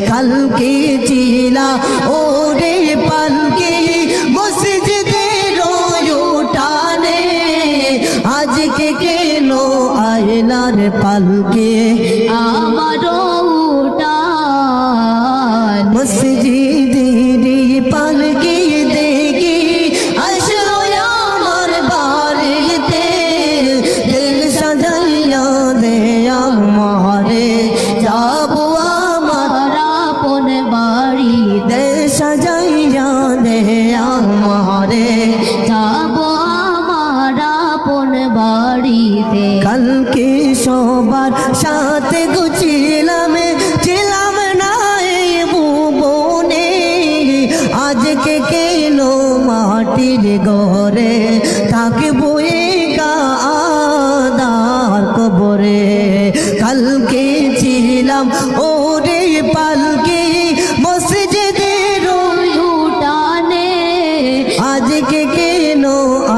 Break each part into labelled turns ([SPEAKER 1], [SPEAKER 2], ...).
[SPEAKER 1] কালকে চিলা ওরে পালকি মসজিদের উঠানে আজকে কেন আয়লার পালকি
[SPEAKER 2] আমার উঠান
[SPEAKER 1] মসজিদের পালকি দেখি আসলো আমার বাড়িতে দিল সাজাইয়া দে আমারে যাবো আমার
[SPEAKER 2] আপন বাড়ি
[SPEAKER 1] দিল সাজাইয়া দে আমারে
[SPEAKER 2] যাব আমার আপন বাড়িতে
[SPEAKER 1] কালকে সবার সাথে গুছিলাম ছিলাম না এই ভুবনে আজকে কেন মাটির ঘরে থাকবো একা আদার কবরে কালকে ছিলাম ওরে পালকি মসজিদের
[SPEAKER 2] উঠানে
[SPEAKER 1] আজকে কেন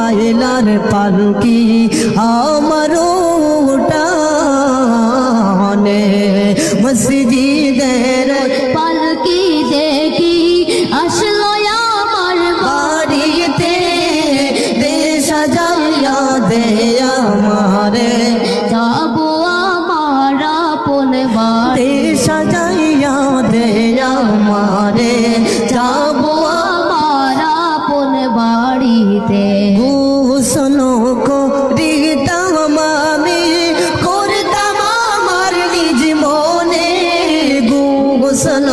[SPEAKER 1] আয়লার পালকি আমার উঠানে মসজিদের
[SPEAKER 2] পালকি দেখি আসলো আমার
[SPEAKER 1] বাড়িতে দে সাজাইয়া দে আমারে
[SPEAKER 2] যাব আমার আপন বাড়ি
[SPEAKER 1] দে সাজাইয়া দে আমারে যাবো
[SPEAKER 2] আমার আপন বাড়িতে
[SPEAKER 1] গোসল করিতাম আমি করতাম আমার নিজ মনে গোসল